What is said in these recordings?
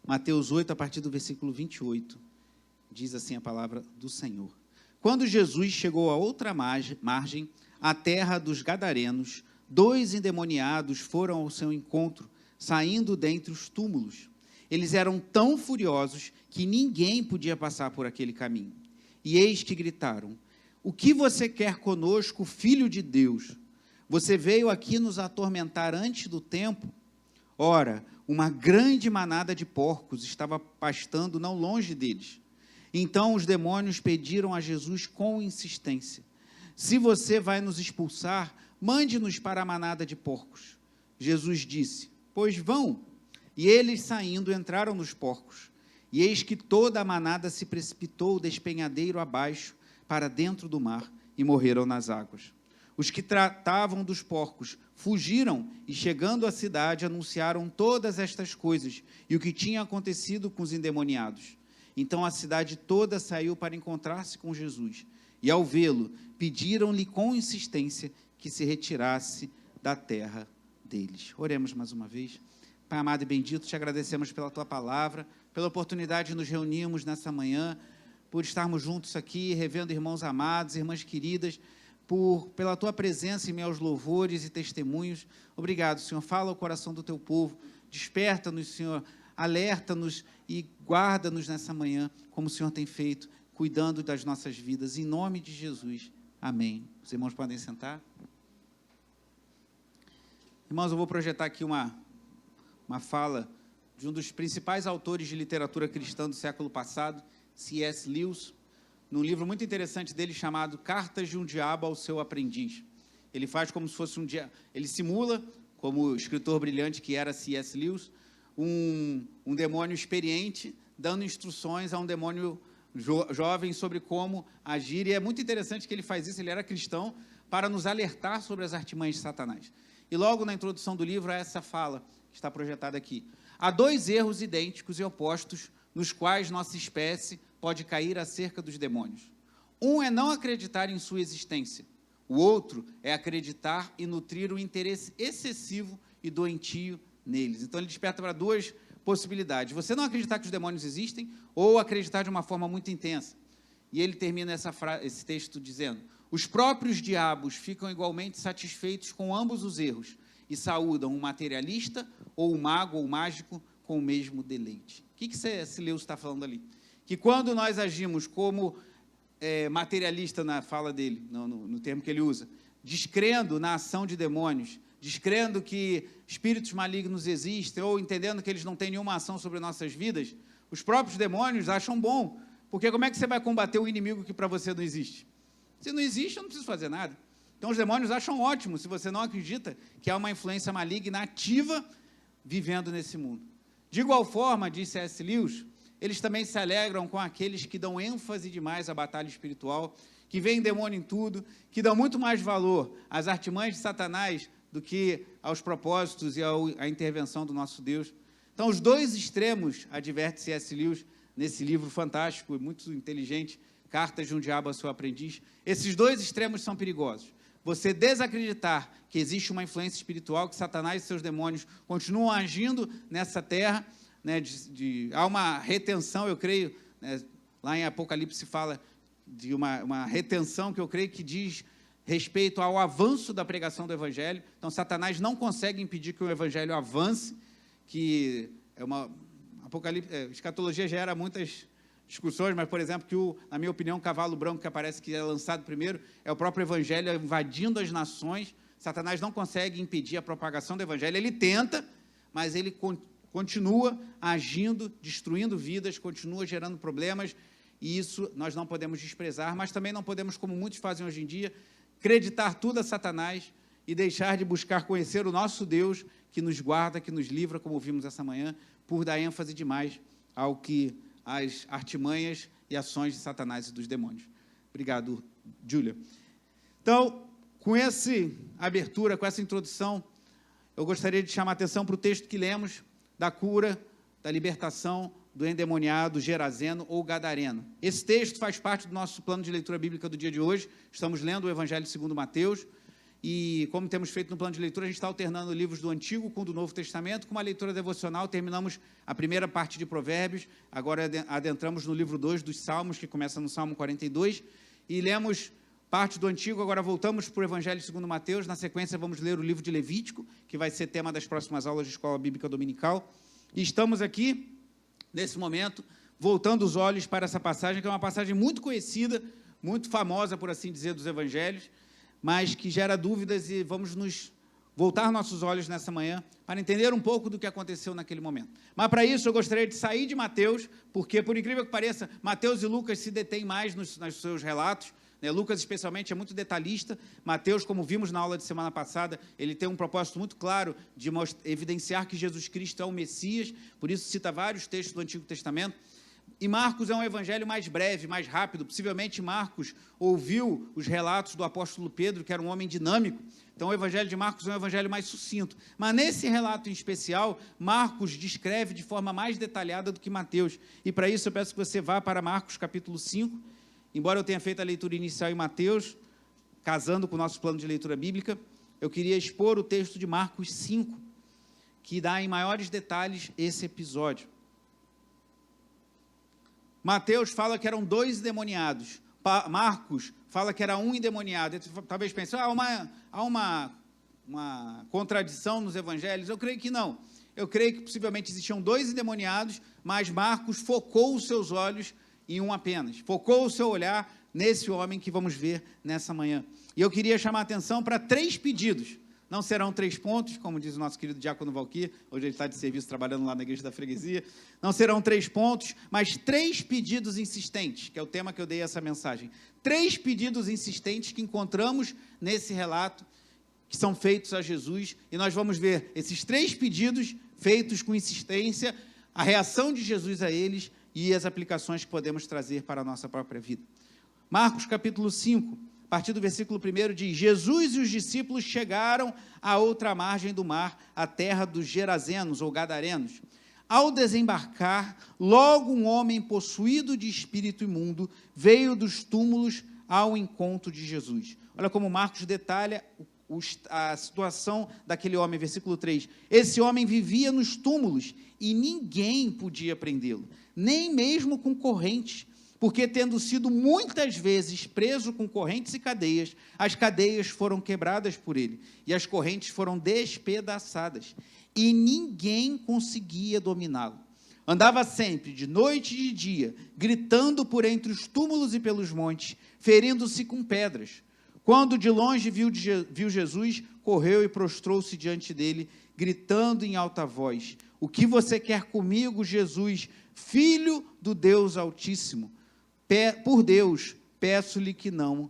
Mateus 8, a partir do versículo 28. Diz assim a palavra do Senhor. Quando Jesus chegou a outra margem, a terra dos Gadarenos, 2 endemoniados foram ao seu encontro, saindo dentre os túmulos. Eles eram tão furiosos que ninguém podia passar por aquele caminho. E eis que gritaram: o que você quer conosco, filho de Deus? Você veio aqui nos atormentar antes do tempo? Ora, uma grande manada de porcos estava pastando não longe deles. Então os demônios pediram a Jesus com insistência: se você vai nos expulsar, mande-nos para a manada de porcos. Jesus disse: pois vão. E eles, saindo, entraram nos porcos. E eis que toda a manada se precipitou despenhadeiro abaixo para dentro do mar e morreram nas águas. Os que tratavam dos porcos fugiram e, chegando à cidade, anunciaram todas estas coisas e o que tinha acontecido com os endemoniados. Então a cidade toda saiu para encontrar-se com Jesus. E, ao vê-lo, pediram-lhe com insistência que se retirasse da terra deles. Oremos mais uma vez. Pai amado e bendito, te agradecemos pela tua palavra, pela oportunidade de nos reunirmos nessa manhã, por estarmos juntos aqui, revendo irmãos amados, irmãs queridas, pela tua presença em meus louvores e testemunhos. Obrigado, Senhor. Fala ao coração do teu povo, desperta-nos, Senhor, alerta-nos e guarda-nos nessa manhã, como o Senhor tem feito, cuidando das nossas vidas, em nome de Jesus. Amém. Os irmãos podem sentar. Irmãos, eu vou projetar aqui uma fala de um dos principais autores de literatura cristã do século passado, C.S. Lewis, num livro muito interessante dele chamado Cartas de um Diabo ao Seu Aprendiz. Ele faz como se fosse ele simula, como o escritor brilhante que era C.S. Lewis, um demônio experiente, dando instruções a um demônio jovem sobre como agir, e é muito interessante que ele faz isso, ele era cristão, para nos alertar sobre as artimanhas de Satanás. E logo na introdução do livro há essa fala, que está projetada aqui. Há 2 erros idênticos e opostos nos quais nossa espécie pode cair acerca dos demônios. Um é não acreditar em sua existência. O outro é acreditar e nutrir um interesse excessivo e doentio neles. Então, ele desperta para 2 possibilidades. Você não acreditar que os demônios existem ou acreditar de uma forma muito intensa. E ele termina esse texto dizendo: os próprios diabos ficam igualmente satisfeitos com ambos os erros e saúdam um materialista ou um mago ou mágico com o mesmo deleite. O que C.S. Lewis está falando ali? Que quando nós agimos como materialista na fala dele, no termo que ele usa, descrendo na ação de demônios, descrendo que espíritos malignos existem, ou entendendo que eles não têm nenhuma ação sobre nossas vidas, os próprios demônios acham bom, porque como é que você vai combater um inimigo que para você não existe? Se não existe, eu não preciso fazer nada. Então, os demônios acham ótimo, se você não acredita que há uma influência maligna ativa vivendo nesse mundo. De igual forma, diz C.S. Lewis, eles também se alegram com aqueles que dão ênfase demais à batalha espiritual, que veem demônio em tudo, que dão muito mais valor às artimanhas de Satanás do que aos propósitos e à intervenção do nosso Deus. Então, os 2 extremos, adverte C.S. Lewis, nesse livro fantástico e muito inteligente, Cartas de um Diabo ao Seu Aprendiz, esses 2 extremos são perigosos. Você desacreditar que existe uma influência espiritual, que Satanás e seus demônios continuam agindo nessa terra, né, há uma retenção, eu creio, né, lá em Apocalipse se fala de uma retenção que eu creio que diz respeito ao avanço da pregação do Evangelho. Então, Satanás não consegue impedir que o Evangelho avance, que é escatologia gera muitas discussões, mas, por exemplo, que, na minha opinião, o cavalo branco que aparece que é lançado primeiro é o próprio Evangelho invadindo as nações. Satanás não consegue impedir a propagação do Evangelho, ele tenta, mas ele continua agindo, destruindo vidas, continua gerando problemas, e isso nós não podemos desprezar, mas também não podemos, como muitos fazem hoje em dia, acreditar tudo a Satanás e deixar de buscar conhecer o nosso Deus, que nos guarda, que nos livra, como vimos essa manhã, por dar ênfase demais ao que as artimanhas e ações de Satanás e dos demônios. Obrigado, Júlia. Então, com essa abertura, com essa introdução, eu gostaria de chamar a atenção para o texto que lemos, da cura, da libertação do endemoniado Gerazeno ou Gadareno. Esse texto faz parte do nosso plano de leitura bíblica do dia de hoje. Estamos lendo o Evangelho segundo Mateus, e como temos feito no plano de leitura, a gente está alternando livros do Antigo com do Novo Testamento, com uma leitura devocional. Terminamos a primeira parte de Provérbios, agora adentramos no livro 2 dos Salmos, que começa no Salmo 42, e lemos parte do Antigo, agora voltamos para o Evangelho segundo Mateus. Na sequência vamos ler o livro de Levítico, que vai ser tema das próximas aulas de Escola Bíblica Dominical, e estamos aqui, nesse momento, voltando os olhos para essa passagem, que é uma passagem muito conhecida, muito famosa, por assim dizer, dos Evangelhos, mas que gera dúvidas, e vamos nos voltar nossos olhos nessa manhã para entender um pouco do que aconteceu naquele momento. Mas para isso eu gostaria de sair de Mateus, porque, por incrível que pareça, Mateus e Lucas se detêm mais nos seus relatos, né? Lucas especialmente é muito detalhista. Mateus, como vimos na aula de semana passada, ele tem um propósito muito claro de evidenciar que Jesus Cristo é o Messias, por isso cita vários textos do Antigo Testamento. E Marcos é um evangelho mais breve, mais rápido. Possivelmente Marcos ouviu os relatos do apóstolo Pedro, que era um homem dinâmico. Então o evangelho de Marcos é um evangelho mais sucinto. Mas nesse relato em especial, Marcos descreve de forma mais detalhada do que Mateus. E para isso eu peço que você vá para Marcos capítulo 5. Embora eu tenha feito a leitura inicial em Mateus, casando com o nosso plano de leitura bíblica, eu queria expor o texto de Marcos 5, que dá em maiores detalhes esse episódio. Mateus fala que eram 2 endemoniados. Marcos fala que era um endemoniado. Talvez pense, há uma contradição nos evangelhos. Eu creio que não. Eu creio que possivelmente existiam 2 endemoniados, mas Marcos focou os seus olhos em um apenas. Focou o seu olhar nesse homem que vamos ver nessa manhã. E eu queria chamar a atenção para 3 pedidos. Não serão 3 pontos, como diz o nosso querido Diácono Valquir, hoje ele está de serviço trabalhando lá na Igreja da Freguesia. Não serão 3 pontos, mas 3 pedidos insistentes, que é o tema que eu dei a essa mensagem. 3 pedidos insistentes que encontramos nesse relato, que são feitos a Jesus, e nós vamos ver esses 3 pedidos feitos com insistência, a reação de Jesus a eles e as aplicações que podemos trazer para a nossa própria vida. Marcos capítulo 5, a partir do versículo 1 diz: Jesus e os discípulos chegaram à outra margem do mar, a terra dos Gerazenos ou Gadarenos. Ao desembarcar, logo um homem possuído de espírito imundo veio dos túmulos ao encontro de Jesus. Olha como Marcos detalha a situação daquele homem, versículo 3. Esse homem vivia nos túmulos e ninguém podia prendê-lo, nem mesmo com correntes, porque, tendo sido muitas vezes preso com correntes e cadeias, as cadeias foram quebradas por ele, e as correntes foram despedaçadas, e ninguém conseguia dominá-lo. Andava sempre, de noite e de dia, gritando por entre os túmulos e pelos montes, ferindo-se com pedras. Quando de longe viu Jesus, correu e prostrou-se diante dele, gritando em alta voz: O que você quer comigo, Jesus, Filho do Deus Altíssimo? Por Deus, peço-lhe que não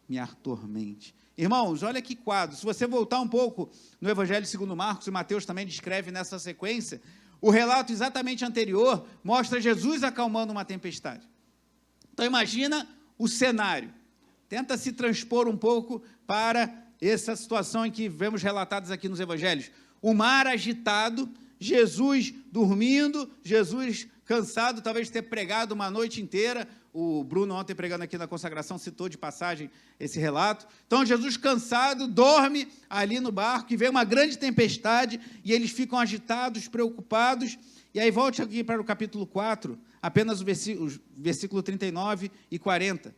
me atormente. Irmãos, olha que quadro. Se você voltar um pouco no Evangelho segundo Marcos, e Mateus também descreve nessa sequência, o relato exatamente anterior mostra Jesus acalmando uma tempestade. Então imagina o cenário. Tenta se transpor um pouco para essa situação em que vemos relatados aqui nos Evangelhos. O mar agitado, Jesus dormindo, Jesus cansado, talvez ter pregado uma noite inteira. O Bruno, ontem pregando aqui na consagração, citou de passagem esse relato. Então, Jesus cansado, dorme ali no barco, e vem uma grande tempestade, e eles ficam agitados, preocupados. E aí, volte aqui para o capítulo 4, apenas o versículo 39 e 40.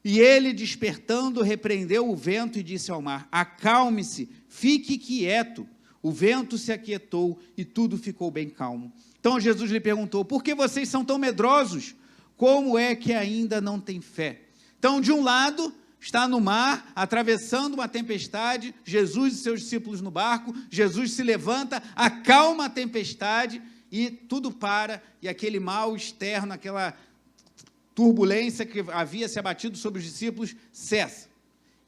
E ele, despertando, repreendeu o vento e disse ao mar: Acalme-se, fique quieto. O vento se aquietou e tudo ficou bem calmo. Então Jesus lhe perguntou: Por que vocês são tão medrosos? Como é que ainda não têm fé? Então, de um lado, está no mar, atravessando uma tempestade, Jesus e seus discípulos no barco, Jesus se levanta, acalma a tempestade e tudo para, e aquele mal externo, aquela turbulência que havia se abatido sobre os discípulos, cessa.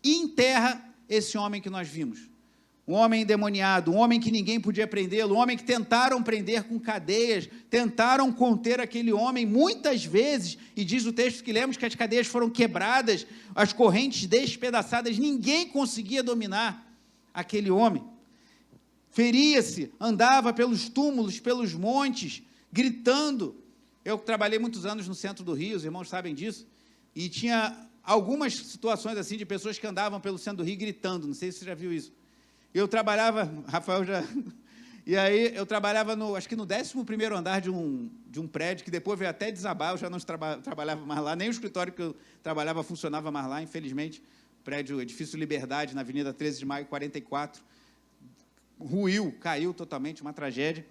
E enterra esse homem que nós vimos. Um homem endemoniado, um homem que ninguém podia prendê-lo, um homem que tentaram prender com cadeias, tentaram conter aquele homem muitas vezes, e diz o texto que lemos que as cadeias foram quebradas, as correntes despedaçadas, ninguém conseguia dominar aquele homem. Feria-se, andava pelos túmulos, pelos montes, gritando. Eu trabalhei muitos anos no centro do Rio, os irmãos sabem disso, e tinha algumas situações assim de pessoas que andavam pelo centro do Rio gritando, não sei se você já viu isso. Eu trabalhava, Rafael já... E aí eu trabalhava, acho que no 11º andar de um prédio, que depois veio até desabar, eu já não trabalhava mais lá, nem o escritório que eu trabalhava funcionava mais lá, infelizmente. Prédio, edifício Liberdade, na Avenida 13 de Maio, 44, ruiu, caiu totalmente, uma tragédia.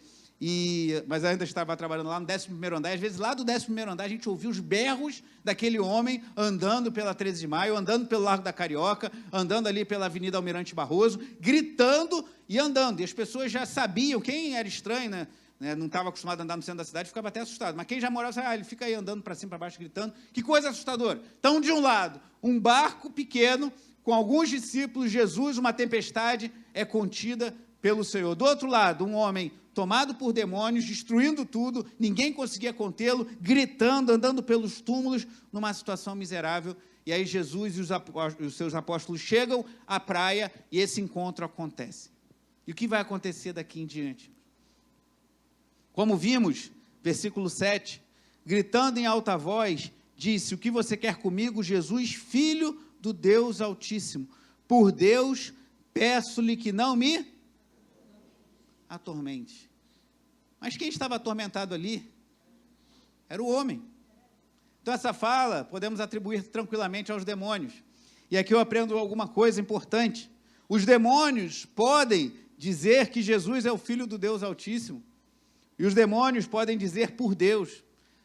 Mas eu ainda estava trabalhando lá no 11º andar, às vezes lá do 11º andar a gente ouvia os berros daquele homem andando pela 13 de Maio, andando pelo Largo da Carioca, andando ali pela Avenida Almirante Barroso, gritando e andando. E as pessoas já sabiam, quem era estranho, né, não estava acostumado a andar no centro da cidade, ficava até assustado. Mas quem já morava, ele fica aí andando para cima, para baixo, gritando. Que coisa assustadora. Então, de um lado, um barco pequeno, com alguns discípulos, Jesus, uma tempestade é contida pelo Senhor. Do outro lado, um homem tomado por demônios, destruindo tudo, ninguém conseguia contê-lo, gritando, andando pelos túmulos, numa situação miserável. E aí Jesus e os seus apóstolos chegam à praia e esse encontro acontece. E o que vai acontecer daqui em diante? Como vimos, versículo 7, gritando em alta voz, disse: o que você quer comigo, Jesus, filho do Deus Altíssimo? Por Deus, peço-lhe que não me atormente. Mas quem estava atormentado ali era o homem. Então essa fala podemos atribuir tranquilamente aos demônios. E aqui eu aprendo alguma coisa importante. Os demônios podem dizer que Jesus é o Filho do Deus Altíssimo. E os demônios podem dizer por Deus.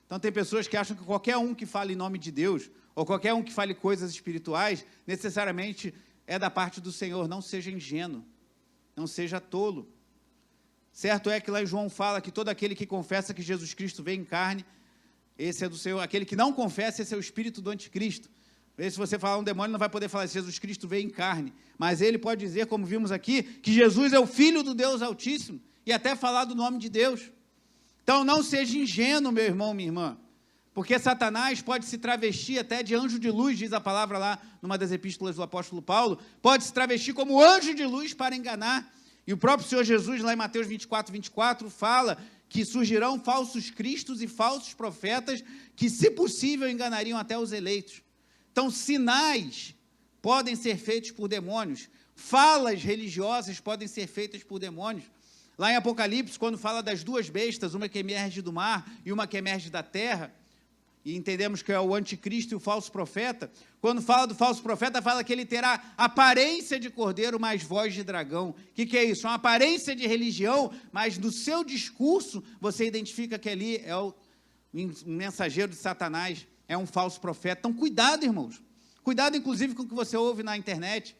Então tem pessoas que acham que qualquer um que fale em nome de Deus, ou qualquer um que fale coisas espirituais, necessariamente é da parte do Senhor. Não seja ingênuo, não seja tolo. Certo é que lá em João fala que todo aquele que confessa que Jesus Cristo veio em carne, esse é do Senhor. Aquele que não confessa, esse é o espírito do anticristo. Se você falar um demônio, não vai poder falar que Jesus Cristo veio em carne. Mas ele pode dizer, como vimos aqui, que Jesus é o Filho do Deus Altíssimo. E até falar do nome de Deus. Então não seja ingênuo, meu irmão, minha irmã. Porque Satanás pode se travestir até de anjo de luz, diz a palavra lá numa das epístolas do apóstolo Paulo. Pode se travestir como anjo de luz para enganar. E o próprio Senhor Jesus, lá em Mateus 24, fala que surgirão falsos cristos e falsos profetas que, se possível, enganariam até os eleitos. Então, sinais podem ser feitos por demônios, falas religiosas podem ser feitas por demônios. Lá em Apocalipse, quando fala das duas bestas, uma que emerge do mar e uma que emerge da terra, e entendemos que é o anticristo e o falso profeta, quando fala do falso profeta, fala que ele terá aparência de cordeiro, mas voz de dragão. O que é isso? Uma aparência de religião, mas no seu discurso, você identifica que ali é um mensageiro de Satanás, é um falso profeta. Então, cuidado, irmãos. Cuidado, inclusive, com o que você ouve na internet.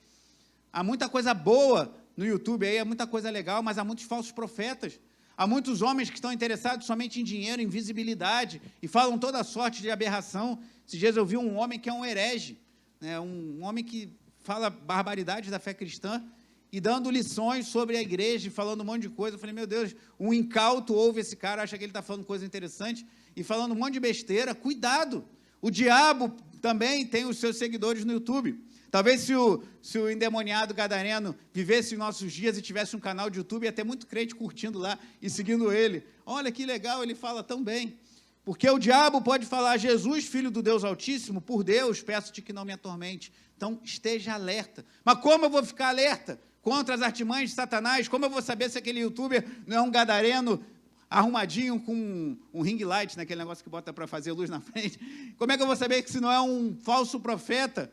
Há muita coisa boa no YouTube, aí, há muita coisa legal, mas há muitos falsos profetas. Há muitos homens que estão interessados somente em dinheiro, em visibilidade, e falam toda sorte de aberração. Esses dias eu vi um homem que é um herege, né, um homem que fala barbaridades da fé cristã, e dando lições sobre a igreja, falando um monte de coisa. Eu falei, meu Deus, um incauto ouve esse cara, acha que ele está falando coisa interessante, e falando um monte de besteira. Cuidado! O diabo também tem os seus seguidores no YouTube. Talvez se o endemoniado gadareno vivesse em nossos dias e tivesse um canal de YouTube, ia ter muito crente curtindo lá e seguindo ele. Olha que legal, ele fala tão bem. Porque o diabo pode falar: Jesus, Filho do Deus Altíssimo, por Deus, peço-te que não me atormente. Então, esteja alerta. Mas como eu vou ficar alerta contra as artimanhas de Satanás? Como eu vou saber se aquele youtuber não é um gadareno arrumadinho com um ring light, né, aquele negócio que bota para fazer luz na frente? Como é que eu vou saber que se não é um falso profeta?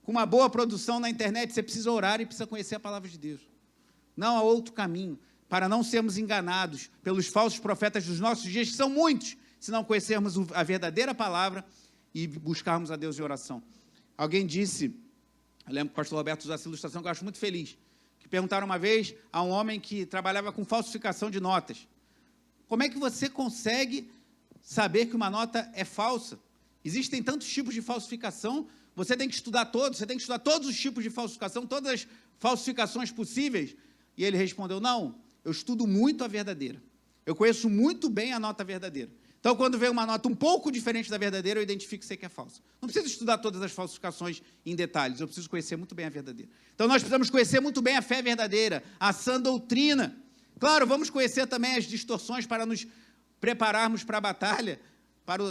Com uma boa produção na internet, você precisa orar e precisa conhecer a palavra de Deus. Não há outro caminho para não sermos enganados pelos falsos profetas dos nossos dias, que são muitos, se não conhecermos a verdadeira palavra e buscarmos a Deus em oração. Alguém disse, eu lembro que o pastor Roberto usou essa ilustração que eu acho muito feliz, que perguntaram uma vez a um homem que trabalhava com falsificação de notas: como é que você consegue saber que uma nota é falsa? Existem tantos tipos de falsificação. Você tem que estudar todos, você tem que estudar todos os tipos de falsificação, todas as falsificações possíveis. E ele respondeu: não, eu estudo muito a verdadeira. Eu conheço muito bem a nota verdadeira. Então, quando vem uma nota um pouco diferente da verdadeira, eu identifico que sei que é falsa. Não preciso estudar todas as falsificações em detalhes, eu preciso conhecer muito bem a verdadeira. Então, nós precisamos conhecer muito bem a fé verdadeira, a sã doutrina. Claro, vamos conhecer também as distorções para nos prepararmos para a batalha, para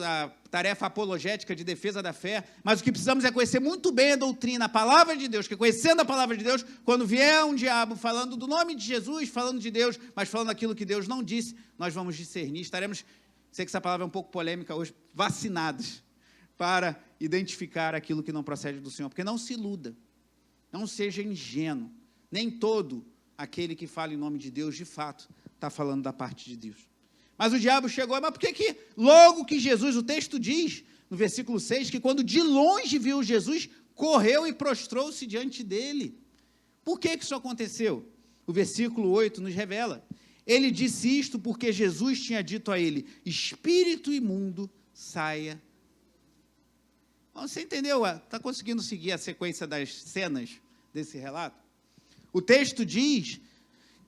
tarefa apologética de defesa da fé, mas o que precisamos é conhecer muito bem a doutrina, a palavra de Deus, que conhecendo a palavra de Deus, quando vier um diabo falando do nome de Jesus, falando de Deus, mas falando aquilo que Deus não disse, nós vamos discernir, estaremos, sei que essa palavra é um pouco polêmica hoje, vacinados para identificar aquilo que não procede do Senhor, porque não se iluda, não seja ingênuo, nem todo aquele que fala em nome de Deus, de fato, está falando da parte de Deus. Mas o diabo chegou, mas por que logo que Jesus, o texto diz, no versículo 6, que quando de longe viu Jesus, correu e prostrou-se diante dele. Por que isso aconteceu? O versículo 8 nos revela. Ele disse isto porque Jesus tinha dito a ele, espírito imundo, saia. Você entendeu? Está conseguindo seguir a sequência das cenas desse relato? O texto diz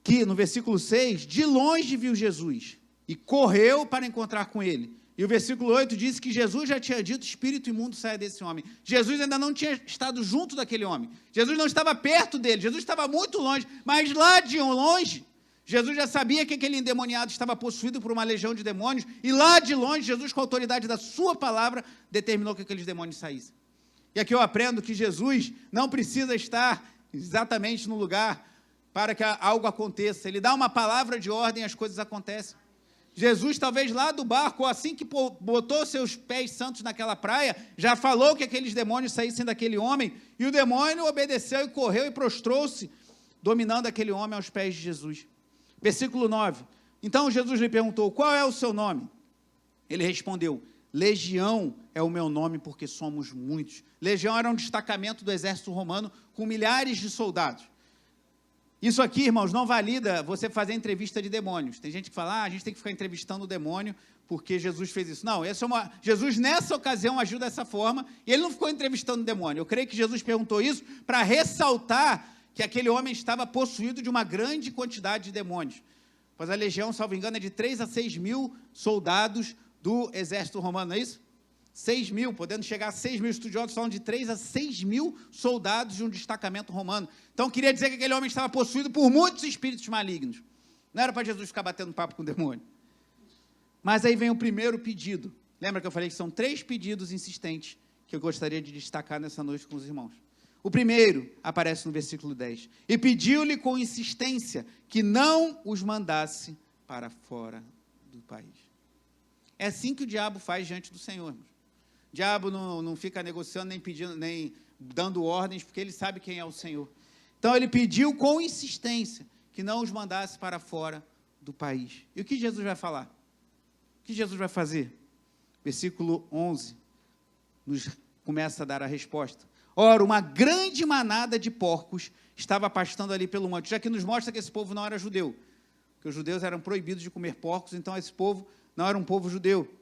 que, no versículo 6, de longe viu Jesus e correu para encontrar com ele. E o versículo 8 diz que Jesus já tinha dito, espírito imundo saia desse homem. Jesus ainda não tinha estado junto daquele homem. Jesus não estava perto dele, Jesus estava muito longe, mas lá de longe, Jesus já sabia que aquele endemoniado estava possuído por uma legião de demônios, e lá de longe, Jesus, com a autoridade da sua palavra, determinou que aqueles demônios saíssem. E aqui eu aprendo que Jesus não precisa estar exatamente no lugar para que algo aconteça. Ele dá uma palavra de ordem e as coisas acontecem. Jesus, talvez lá do barco, assim que botou seus pés santos naquela praia, já falou que aqueles demônios saíssem daquele homem, e o demônio obedeceu e correu e prostrou-se, dominando aquele homem aos pés de Jesus. Versículo 9. Então Jesus lhe perguntou, qual é o seu nome? Ele respondeu, Legião é o meu nome porque somos muitos. Legião era um destacamento do exército romano com milhares de soldados. Isso aqui, irmãos, não valida você fazer entrevista de demônios. Tem gente que fala, a gente tem que ficar entrevistando o demônio porque Jesus fez isso. Não, Jesus nessa ocasião agiu dessa forma e ele não ficou entrevistando o demônio. Eu creio que Jesus perguntou isso para ressaltar que aquele homem estava possuído de uma grande quantidade de demônios. Pois a legião, salvo engano, é de 3 a 6 mil soldados do exército romano, não é isso? 6 mil, podendo chegar a 6 mil estudiosos, falam de 3 a 6 mil soldados de um destacamento romano. Então, queria dizer que aquele homem estava possuído por muitos espíritos malignos. Não era para Jesus ficar batendo papo com o demônio. Mas aí vem o primeiro pedido. Lembra que eu falei que são 3 pedidos insistentes que eu gostaria de destacar nessa noite com os irmãos. O primeiro aparece no versículo 10. E pediu-lhe com insistência que não os mandasse para fora do país. É assim que o diabo faz diante do Senhor, irmãos. O diabo não fica negociando, nem pedindo, nem dando ordens, porque ele sabe quem é o Senhor. Então, ele pediu com insistência que não os mandasse para fora do país. E o que Jesus vai falar? O que Jesus vai fazer? Versículo 11 nos começa a dar a resposta. Ora, uma grande manada de porcos estava pastando ali pelo monte, já que nos mostra que esse povo não era judeu, que os judeus eram proibidos de comer porcos, então esse povo não era um povo judeu.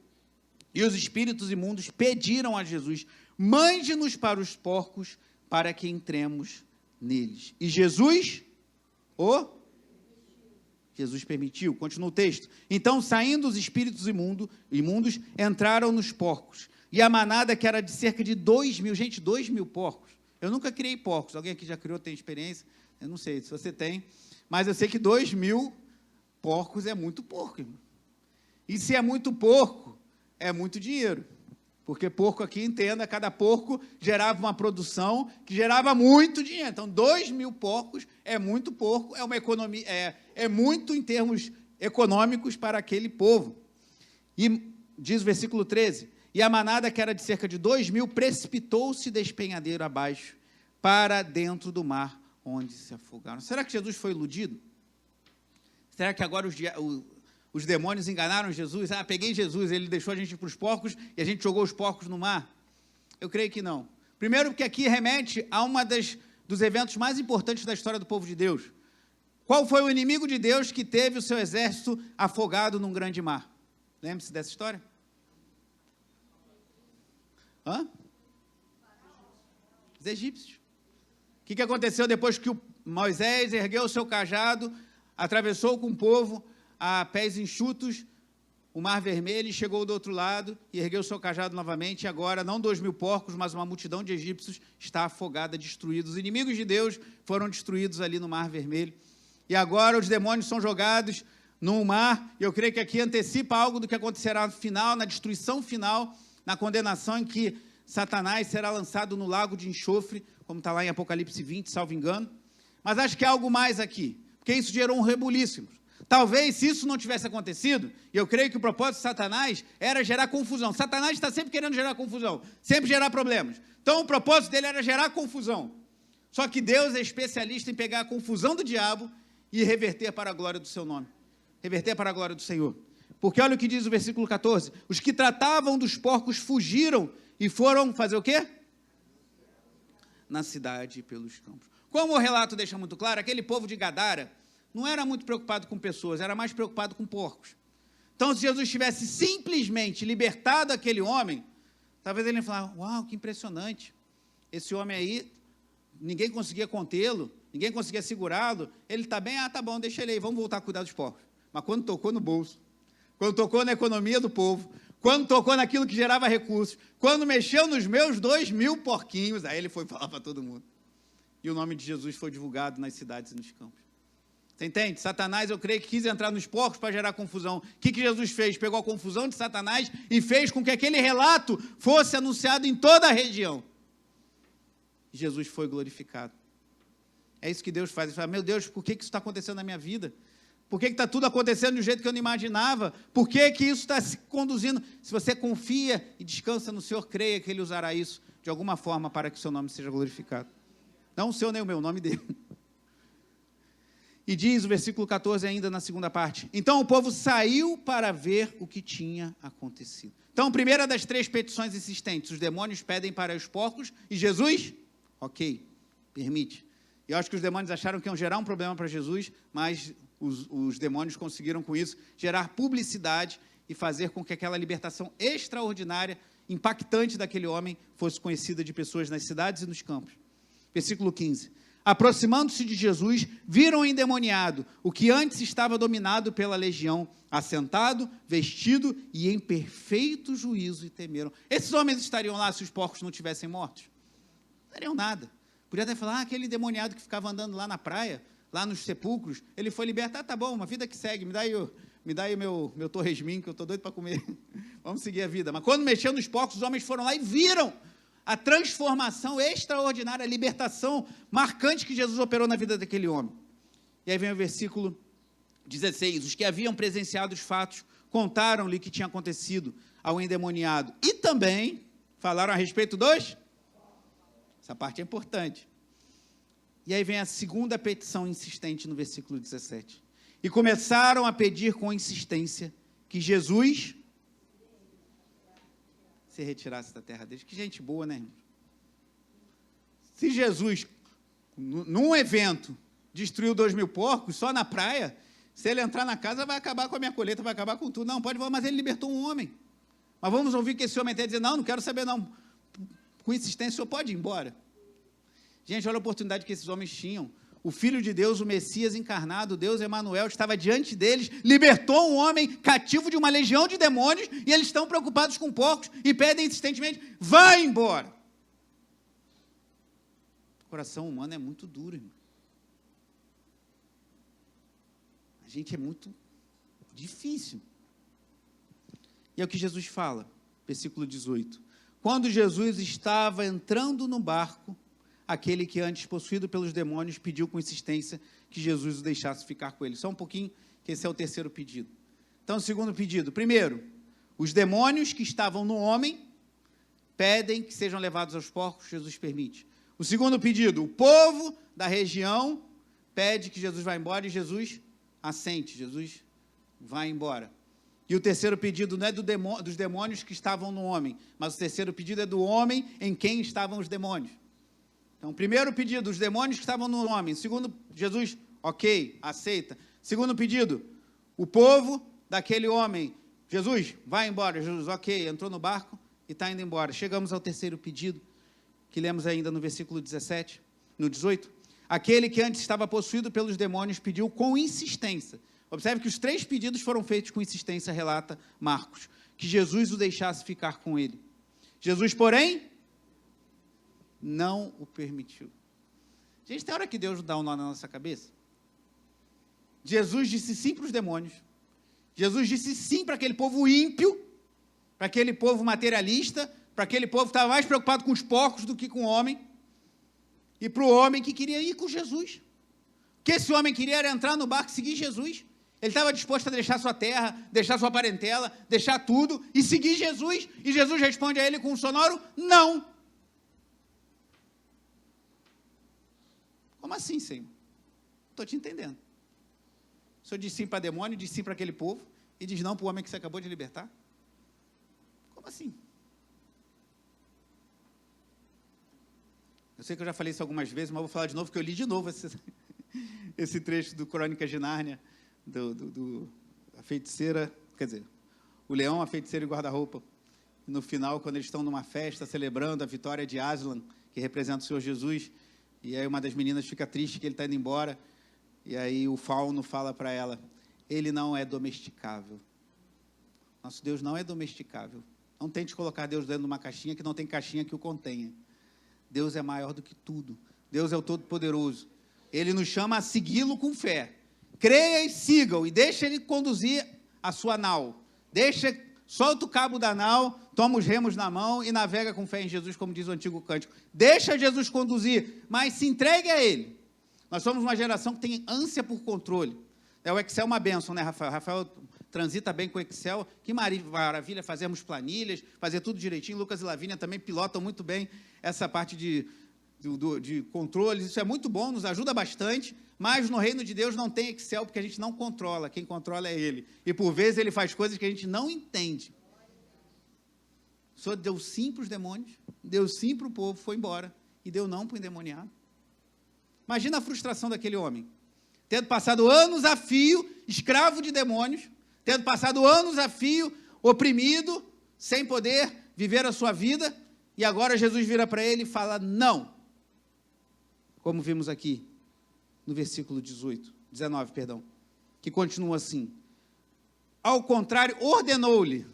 E os espíritos imundos pediram a Jesus, mande-nos para os porcos, para que entremos neles. E Jesus permitiu. Continua o texto. Então, saindo os espíritos imundos, entraram nos porcos. E a manada, que era de cerca de 2 mil, gente, 2 mil porcos. Eu nunca criei porcos. Alguém aqui já criou, tem experiência? Eu não sei se você tem, mas eu sei que 2 mil porcos é muito porco, irmão. E se é muito porco, é muito dinheiro. Porque porco aqui, entenda, cada porco gerava uma produção que gerava muito dinheiro. Então, 2 mil porcos é muito porco, é uma economia, é muito em termos econômicos para aquele povo. E diz o versículo 13, e a manada, que era de cerca de 2 mil, precipitou-se despenhadeiro abaixo, para dentro do mar, onde se afogaram. Será que Jesus foi iludido? Será que agora os demônios enganaram Jesus? Peguei Jesus, ele deixou a gente ir para os porcos e a gente jogou os porcos no mar? Eu creio que não. Primeiro porque aqui remete a dos eventos mais importantes da história do povo de Deus. Qual foi o inimigo de Deus que teve o seu exército afogado num grande mar? Lembre-se dessa história? Os egípcios. O que aconteceu depois que Moisés ergueu o seu cajado, atravessou com o povo a pés enxutos o mar vermelho e chegou do outro lado e ergueu o seu cajado novamente, e agora não 2 mil porcos, mas uma multidão de egípcios está afogada, destruída. Os inimigos de Deus foram destruídos ali no mar vermelho, e agora os demônios são jogados no mar, e eu creio que aqui antecipa algo do que acontecerá no final, na destruição final, na condenação em que Satanás será lançado no lago de enxofre, como está lá em Apocalipse 20, salvo engano. Mas acho que há algo mais aqui, porque isso gerou um rebuliço. Talvez, se isso não tivesse acontecido, e eu creio que o propósito de Satanás era gerar confusão. Satanás está sempre querendo gerar confusão, sempre gerar problemas. Então, o propósito dele era gerar confusão. Só que Deus é especialista em pegar a confusão do diabo e reverter para a glória do seu nome. Reverter para a glória do Senhor. Porque olha o que diz o versículo 14. Os que tratavam dos porcos fugiram e foram fazer o quê? Na cidade e pelos campos. Como o relato deixa muito claro, aquele povo de Gadara não era muito preocupado com pessoas, era mais preocupado com porcos. Então, se Jesus tivesse simplesmente libertado aquele homem, talvez ele ia falar, uau, que impressionante. Esse homem aí, ninguém conseguia contê-lo, ninguém conseguia segurá-lo. Ele está bem? Ah, tá bom, deixa ele aí, vamos voltar a cuidar dos porcos. Mas quando tocou no bolso, quando tocou na economia do povo, quando tocou naquilo que gerava recursos, quando mexeu nos meus 2.000 porquinhos, aí ele foi falar para todo mundo. E o nome de Jesus foi divulgado nas cidades e nos campos. Você entende? Satanás, eu creio que quis entrar nos porcos para gerar confusão. O que Jesus fez? Pegou a confusão de Satanás e fez com que aquele relato fosse anunciado em toda a região. Jesus foi glorificado. É isso que Deus faz. Ele fala, meu Deus, por que isso está acontecendo na minha vida? Por que está tudo acontecendo do jeito que eu não imaginava? Por que isso está se conduzindo? Se você confia e descansa no Senhor, creia que Ele usará isso de alguma forma para que o seu nome seja glorificado. Não o seu nem o meu, o nome dele. E diz o versículo 14 ainda na segunda parte. Então o povo saiu para ver o que tinha acontecido. Então, primeira das 3 petições insistentes. Os demônios pedem para os porcos e Jesus, ok, permite. Eu acho que os demônios acharam que iam gerar um problema para Jesus, mas os demônios conseguiram com isso gerar publicidade e fazer com que aquela libertação extraordinária, impactante daquele homem, fosse conhecida de pessoas nas cidades e nos campos. Versículo 15. Aproximando-se de Jesus, viram o endemoniado, o que antes estava dominado pela legião, assentado, vestido e em perfeito juízo, e temeram. Esses homens estariam lá se os porcos não tivessem mortos? Não estariam nada. Podia até falar, aquele endemoniado que ficava andando lá na praia, lá nos sepulcros, ele foi libertado, tá bom, uma vida que segue, me dá aí o meu torresminho, que eu estou doido para comer, vamos seguir a vida. Mas quando mexeu nos porcos, os homens foram lá e viram a transformação extraordinária, a libertação marcante que Jesus operou na vida daquele homem. E aí vem o versículo 16, os que haviam presenciado os fatos, contaram-lhe o que tinha acontecido ao endemoniado, e também falaram a respeito dos... Essa parte é importante. E aí vem a segunda petição insistente no versículo 17. E começaram a pedir com insistência que Jesus se retirasse da terra deles. Que gente boa, né, irmão? Se Jesus, num evento, destruiu 2.000 porcos, só na praia, se ele entrar na casa, vai acabar com a minha colheita, vai acabar com tudo. Não, pode, mas ele libertou um homem. Mas vamos ouvir que esse homem tem a dizer, não quero saber não. Com insistência, o senhor pode ir embora. Gente, olha a oportunidade que esses homens tinham. O Filho de Deus, o Messias encarnado, Deus Emanuel, estava diante deles, libertou um homem cativo de uma legião de demônios, e eles estão preocupados com porcos, e pedem insistentemente, vai embora. O coração humano é muito duro, irmão. A gente é muito difícil. E é o que Jesus fala, versículo 18. Quando Jesus estava entrando no barco, aquele que antes, possuído pelos demônios, pediu com insistência que Jesus o deixasse ficar com ele. Só um pouquinho, que esse é o terceiro pedido. Então, o segundo pedido. Primeiro, os demônios que estavam no homem pedem que sejam levados aos porcos, Jesus permite. O segundo pedido, o povo da região pede que Jesus vá embora e Jesus assente, Jesus vai embora. E o terceiro pedido não é dos demônios que estavam no homem, mas o terceiro pedido é do homem em quem estavam os demônios. Então, primeiro pedido, os demônios que estavam no homem. Segundo, Jesus, ok, aceita. Segundo pedido, o povo daquele homem. Jesus, vai embora. Jesus, ok, entrou no barco e está indo embora. Chegamos ao terceiro pedido, que lemos ainda no versículo 17, no 18. Aquele que antes estava possuído pelos demônios pediu com insistência. Observe que os 3 pedidos foram feitos com insistência, relata Marcos, que Jesus o deixasse ficar com ele. Jesus, porém, não o permitiu. Gente, tem hora que Deus dá um nó na nossa cabeça. Jesus disse sim para os demônios. Jesus disse sim para aquele povo ímpio. para aquele povo materialista, para aquele povo que estava mais preocupado com os porcos do que com o homem, e para o homem que queria ir com Jesus. O que esse homem queria era entrar no barco e seguir Jesus. Ele estava disposto a deixar sua terra, deixar sua parentela, deixar tudo e seguir Jesus. E Jesus responde a ele com um sonoro não. Como assim, Senhor? Não estou te entendendo. O Senhor diz sim para demônio, diz sim para aquele povo, e diz não para o homem que você acabou de libertar? Como assim? Eu sei que eu já falei isso algumas vezes, mas vou falar de novo, porque eu li de novo esse trecho do Crônicas de Nárnia, a feiticeira, quer dizer, o leão, a feiticeira e o guarda-roupa. No final, quando eles estão numa festa, celebrando a vitória de Aslan, que representa o Senhor Jesus, e aí uma das meninas fica triste que ele está indo embora, e aí o fauno fala para ela, ele não é domesticável. Nosso Deus não é domesticável. Não tente colocar Deus dentro de uma caixinha que não tem caixinha que o contenha. Deus é maior do que tudo. Deus é o Todo-Poderoso. Ele nos chama a segui-lo com fé. Creia e siga-o, e deixa ele conduzir a sua nau. Solta o cabo da nau, toma os remos na mão e navega com fé em Jesus, como diz o antigo cântico. Deixa Jesus conduzir, mas se entregue a ele. Nós somos uma geração que tem ânsia por controle. O Excel é uma bênção, né, Rafael? Rafael transita bem com o Excel. Que maravilha fazermos planilhas, fazer tudo direitinho. Lucas e Lavínia também pilotam muito bem essa parte de controles. Isso é muito bom, nos ajuda bastante. Mas no reino de Deus não tem Excel, porque a gente não controla. Quem controla é Ele. E por vezes Ele faz coisas que a gente não entende. O Senhor deu sim para os demônios, deu sim para o povo, foi embora. E deu não para o endemoniado. Imagina a frustração daquele homem. Tendo passado anos a fio, escravo de demônios, tendo passado anos a fio, oprimido, sem poder viver a sua vida, e agora Jesus vira para ele e fala não. Como vimos aqui, no versículo 19, que continua assim. Ao contrário, ordenou-lhe.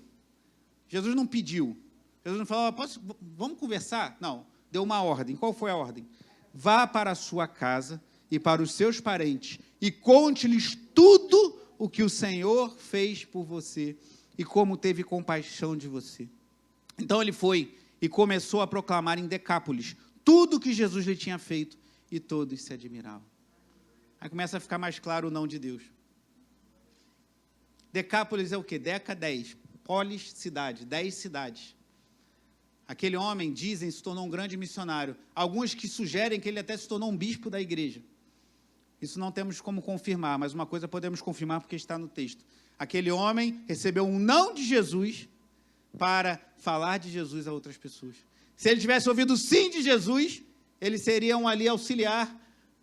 Jesus não pediu. Jesus não falou, vamos conversar? Não, deu uma ordem. Qual foi a ordem? Vá para a sua casa e para os seus parentes e conte-lhes tudo o que o Senhor fez por você e como teve compaixão de você. Então ele foi e começou a proclamar em Decápolis tudo o que Jesus lhe tinha feito e todos se admiravam. Aí começa a ficar mais claro o não de Deus. Decápolis é o quê? Deca, 10. Polis, cidade, 10 cidades. Aquele homem, dizem, se tornou um grande missionário. Alguns que sugerem que ele até se tornou um bispo da igreja. Isso não temos como confirmar, mas uma coisa podemos confirmar porque está no texto. Aquele homem recebeu um não de Jesus para falar de Jesus a outras pessoas. Se ele tivesse ouvido o sim de Jesus, ele seria um ali auxiliar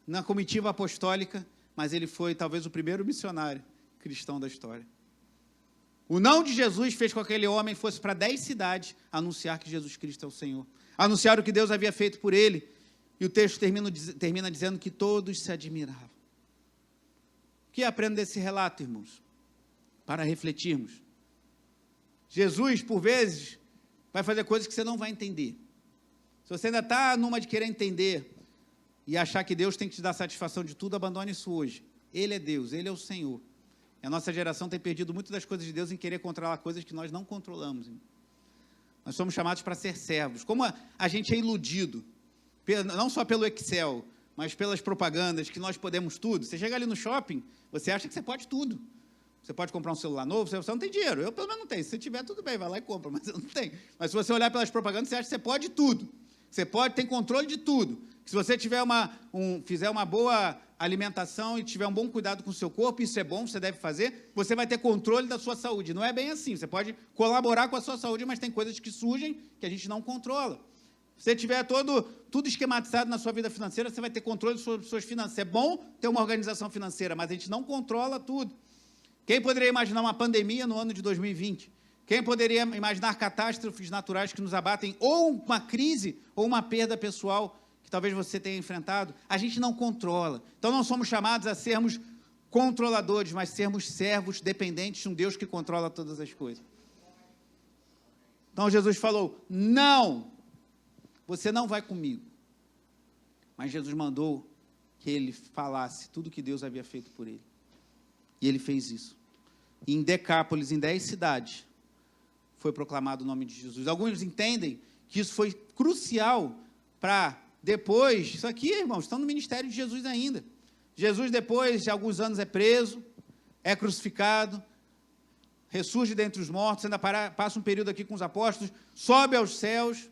na comitiva apostólica, mas ele foi talvez o primeiro missionário cristão da história. O não de Jesus fez com que aquele homem fosse para 10 cidades anunciar que Jesus Cristo é o Senhor. Anunciar o que Deus havia feito por ele. E o texto termina dizendo que todos se admiravam. O que aprendo desse relato, irmãos? Para refletirmos. Jesus, por vezes, vai fazer coisas que você não vai entender. Se você ainda está numa de querer entender e achar que Deus tem que te dar satisfação de tudo, abandone isso hoje. Ele é Deus, Ele é o Senhor. E a nossa geração tem perdido muito das coisas de Deus em querer controlar coisas que nós não controlamos. Nós somos chamados para ser servos. Como a gente é iludido, não só pelo Excel, mas pelas propagandas, que nós podemos tudo. Você chega ali no shopping, você acha que você pode tudo. Você pode comprar um celular novo, você não tem dinheiro. Eu, pelo menos, não tenho. Se você tiver, tudo bem, vai lá e compra, mas eu não tenho. Mas se você olhar pelas propagandas, você acha que você pode tudo. Você tem controle de tudo. Se você tiver fizer uma boa alimentação e tiver um bom cuidado com o seu corpo, isso é bom, você deve fazer, você vai ter controle da sua saúde. Não é bem assim. Você pode colaborar com a sua saúde, mas tem coisas que surgem que a gente não controla. Se você tiver tudo esquematizado na sua vida financeira, você vai ter controle sobre suas finanças. É bom ter uma organização financeira, mas a gente não controla tudo. Quem poderia imaginar uma pandemia no ano de 2020? Quem poderia imaginar catástrofes naturais que nos abatem, ou uma crise, ou uma perda pessoal que talvez você tenha enfrentado? A gente não controla. Então, não somos chamados a sermos controladores, mas sermos servos dependentes de um Deus que controla todas as coisas. Então, Jesus falou, não, você não vai comigo. Mas Jesus mandou que ele falasse tudo que Deus havia feito por ele. E ele fez isso. E em Decápolis, em 10 cidades, foi proclamado o nome de Jesus. Alguns entendem que isso foi crucial para depois, isso aqui, irmãos, estão no ministério de Jesus ainda. Jesus, depois de alguns anos, é preso, é crucificado, ressurge dentre os mortos, ainda passa um período aqui com os apóstolos, sobe aos céus,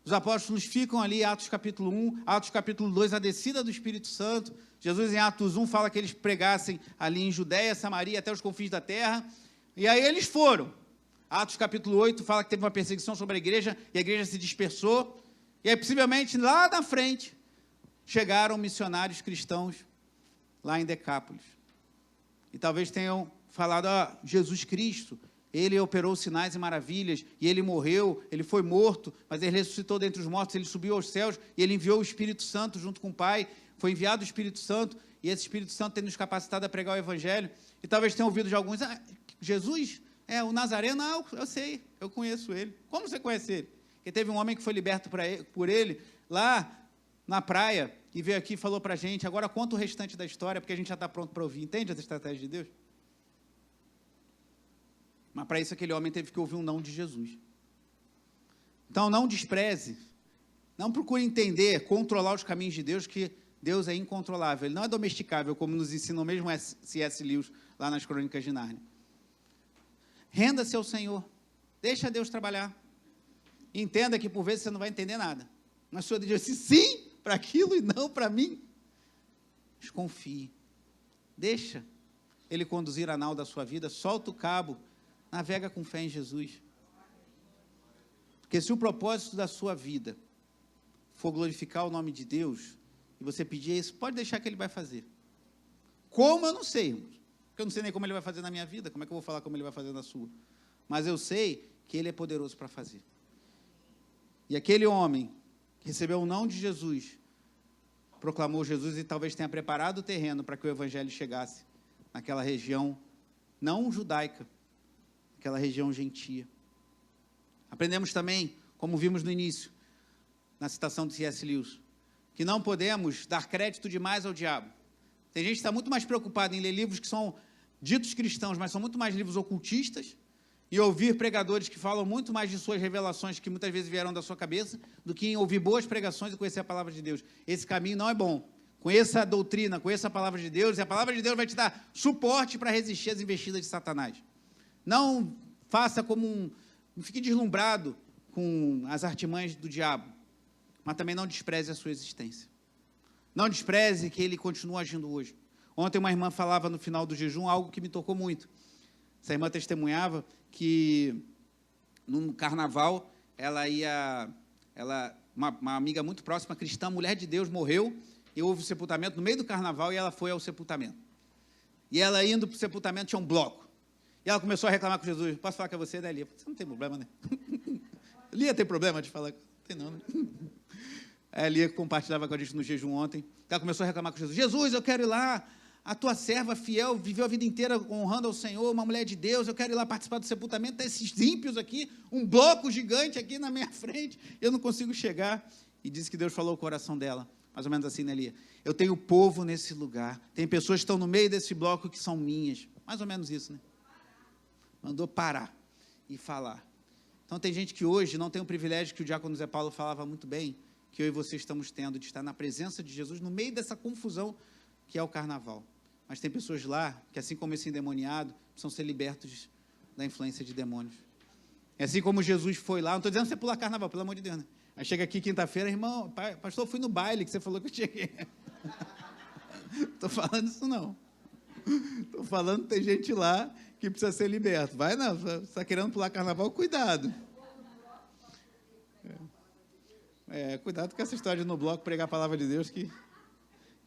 os apóstolos ficam ali, Atos capítulo 1, Atos capítulo 2, a descida do Espírito Santo. Jesus, em Atos 1, fala que eles pregassem ali em Judéia, Samaria, até os confins da terra, e aí eles foram. Atos capítulo 8 fala que teve uma perseguição sobre a igreja, e a igreja se dispersou, e aí, possivelmente, lá na frente, chegaram missionários cristãos lá em Decápolis. E talvez tenham falado, Jesus Cristo, ele operou sinais e maravilhas, e ele morreu, ele foi morto, mas ele ressuscitou dentre os mortos, ele subiu aos céus, e ele enviou o Espírito Santo junto com o Pai, foi enviado o Espírito Santo, e esse Espírito Santo tem nos capacitado a pregar o Evangelho, e talvez tenham ouvido de alguns, Jesus, o Nazareno, eu sei, eu conheço ele. Como você conhece ele? Porque teve um homem que foi liberto por ele, lá na praia, e veio aqui e falou para a gente, agora conta o restante da história, porque a gente já está pronto para ouvir. Entende essa estratégia de Deus? Mas para isso aquele homem teve que ouvir um não de Jesus. Então não despreze, não procure entender, controlar os caminhos de Deus, que Deus é incontrolável, ele não é domesticável, como nos ensina o mesmo C.S. Lewis, lá nas Crônicas de Nárnia. Renda-se ao Senhor, deixa Deus trabalhar. Entenda que por vezes você não vai entender nada. Mas o Senhor diz assim, sim para aquilo e não para mim. Mas confie. Deixa Ele conduzir a nau da sua vida, solta o cabo, navega com fé em Jesus. Porque se o propósito da sua vida for glorificar o nome de Deus, e você pedir isso, pode deixar que Ele vai fazer. Como eu não sei, irmãos. Porque eu não sei nem como Ele vai fazer na minha vida, como é que eu vou falar como Ele vai fazer na sua? Mas eu sei que Ele é poderoso para fazer. E aquele homem que recebeu o não de Jesus, proclamou Jesus e talvez tenha preparado o terreno para que o Evangelho chegasse naquela região não judaica, naquela região gentia. Aprendemos também, como vimos no início, na citação de C.S. Lewis, que não podemos dar crédito demais ao diabo. Tem gente que está muito mais preocupada em ler livros que são ditos cristãos, mas são muito mais livros ocultistas, e ouvir pregadores que falam muito mais de suas revelações, que muitas vezes vieram da sua cabeça, do que em ouvir boas pregações e conhecer a palavra de Deus. Esse caminho não é bom. Conheça a doutrina, conheça a palavra de Deus, e a palavra de Deus vai te dar suporte para resistir às investidas de Satanás. Não faça não fique deslumbrado com as artimanhas do diabo, mas também não despreze a sua existência. Não despreze que ele continua agindo hoje. Ontem uma irmã falava no final do jejum algo que me tocou muito. Essa irmã testemunhava que no carnaval uma amiga muito próxima, cristã, mulher de Deus, morreu e houve o sepultamento no meio do carnaval e ela foi ao sepultamento. E ela indo para o sepultamento tinha um bloco. E ela começou a reclamar com Jesus. Posso falar com você, né, Lia? Você não tem problema, né? Lia tem problema de falar? Tem não, né? A Lia compartilhava com a gente no jejum ontem. Ela começou a reclamar com Jesus. Jesus, eu quero ir lá. A tua serva fiel viveu a vida inteira honrando ao Senhor, uma mulher de Deus, eu quero ir lá participar do sepultamento desses ímpios aqui, um bloco gigante aqui na minha frente, eu não consigo chegar. E disse que Deus falou ao coração dela, mais ou menos assim, né, Lia? Eu tenho povo nesse lugar, tem pessoas que estão no meio desse bloco que são minhas, mais ou menos isso, né? Mandou parar e falar. Então tem gente que hoje não tem o privilégio que o diácono Zé Paulo falava muito bem, que eu e você estamos tendo, de estar na presença de Jesus, no meio dessa confusão que é o carnaval. Mas tem pessoas lá que, assim como esse endemoniado, precisam ser libertos da influência de demônios. É assim como Jesus foi lá, não estou dizendo você pular carnaval, pelo amor de Deus, né? Aí chega aqui quinta-feira, irmão, pastor, eu fui no baile que você falou que eu cheguei. Estou falando isso não. Estou falando que tem gente lá que precisa ser liberto. Vai não, você está querendo pular carnaval, cuidado. Cuidado com essa história de no bloco pregar a palavra de Deus, que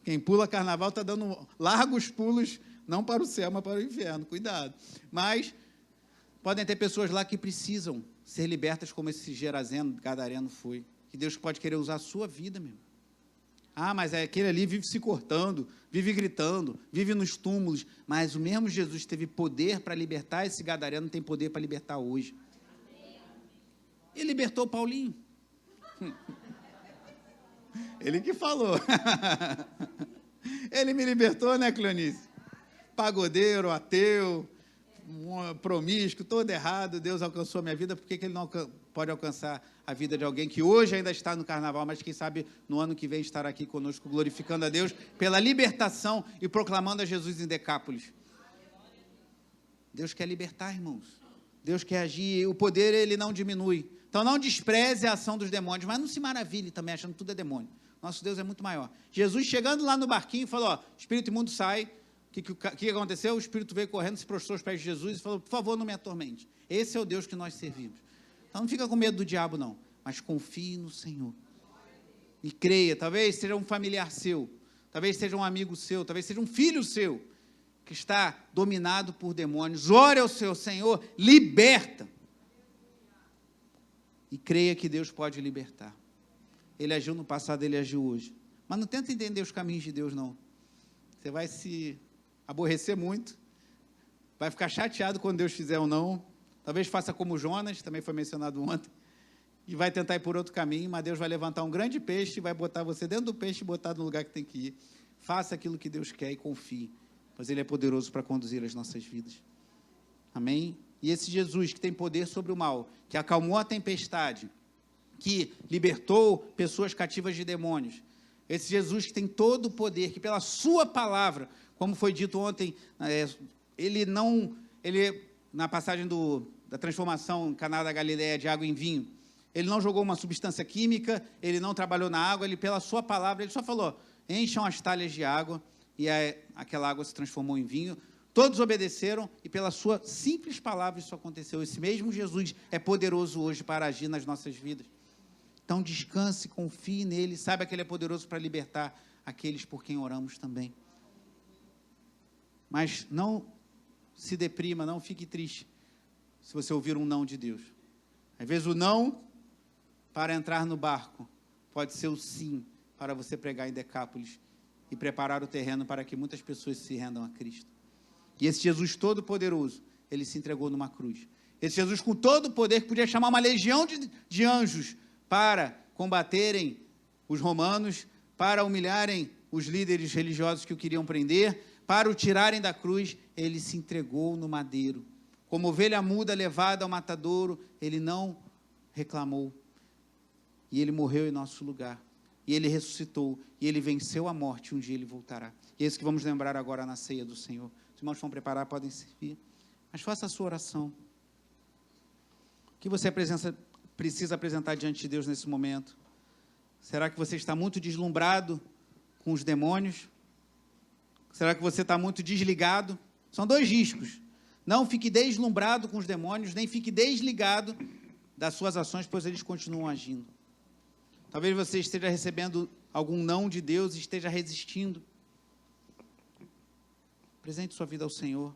quem pula carnaval está dando largos pulos, não para o céu, mas para o inferno. Cuidado. Mas podem ter pessoas lá que precisam ser libertas, como esse Gerazeno, Gadareno foi. Que Deus pode querer usar a sua vida mesmo. Mas aquele ali vive se cortando, vive gritando, vive nos túmulos. Mas o mesmo Jesus teve poder para libertar esse Gadareno, tem poder para libertar hoje. Ele libertou Paulinho. Ele que falou. Ele me libertou, né, Cleonice? Pagodeiro, ateu, promíscuo, todo errado, Deus alcançou a minha vida, por que Ele não pode alcançar a vida de alguém que hoje ainda está no carnaval, mas quem sabe no ano que vem estará aqui conosco, glorificando a Deus pela libertação e proclamando a Jesus em Decápolis. Deus quer libertar, irmãos. Deus quer agir, o poder ele não diminui. Então não despreze a ação dos demônios, mas não se maravilhe também achando que tudo é demônio. Nosso Deus é muito maior. Jesus chegando lá no barquinho falou, ó, espírito imundo sai. O que aconteceu? O espírito veio correndo, se prostrou aos pés de Jesus e falou, por favor, não me atormente. Esse é o Deus que nós servimos. Então não fica com medo do diabo, não, mas confie no Senhor. E creia, talvez seja um familiar seu, talvez seja um amigo seu, talvez seja um filho seu, que está dominado por demônios. Ore ao seu Senhor, liberta. E creia que Deus pode libertar. Ele agiu no passado, ele agiu hoje. Mas não tenta entender os caminhos de Deus, não. Você vai se aborrecer muito, vai ficar chateado quando Deus fizer ou não. Talvez faça como Jonas, também foi mencionado ontem, e vai tentar ir por outro caminho, mas Deus vai levantar um grande peixe, vai botar você dentro do peixe e botar no lugar que tem que ir. Faça aquilo que Deus quer e confie, pois Ele é poderoso para conduzir as nossas vidas. Amém? E esse Jesus que tem poder sobre o mal, que acalmou a tempestade, que libertou pessoas cativas de demônios, esse Jesus que tem todo o poder, que pela sua palavra, como foi dito ontem, ele na passagem da transformação em Caná da Galileia de água em vinho, ele não jogou uma substância química, ele não trabalhou na água, ele pela sua palavra, ele só falou, encham as talhas de água, e aquela água se transformou em vinho. Todos obedeceram, e pela sua simples palavra isso aconteceu. Esse mesmo Jesus é poderoso hoje para agir nas nossas vidas. Então descanse, confie nele, saiba que ele é poderoso para libertar aqueles por quem oramos também. Mas não se deprima, não fique triste, se você ouvir um não de Deus. Às vezes o não para entrar no barco pode ser o sim para você pregar em Decápolis e preparar o terreno para que muitas pessoas se rendam a Cristo. E esse Jesus todo-poderoso, ele se entregou numa cruz. Esse Jesus com todo o poder, que podia chamar uma legião de anjos para combaterem os romanos, para humilharem os líderes religiosos que o queriam prender, para o tirarem da cruz, ele se entregou no madeiro. Como ovelha muda levada ao matadouro, ele não reclamou. E ele morreu em nosso lugar. E ele ressuscitou, e ele venceu a morte, um dia ele voltará. E é isso que vamos lembrar agora na ceia do Senhor. Os irmãos vão preparar, podem servir. Mas faça a sua oração. O que você precisa apresentar diante de Deus nesse momento? Será que você está muito deslumbrado com os demônios? Será que você está muito desligado? São dois riscos. Não fique deslumbrado com os demônios, nem fique desligado das suas ações, pois eles continuam agindo. Talvez você esteja recebendo algum não de Deus e esteja resistindo. Apresente sua vida ao Senhor.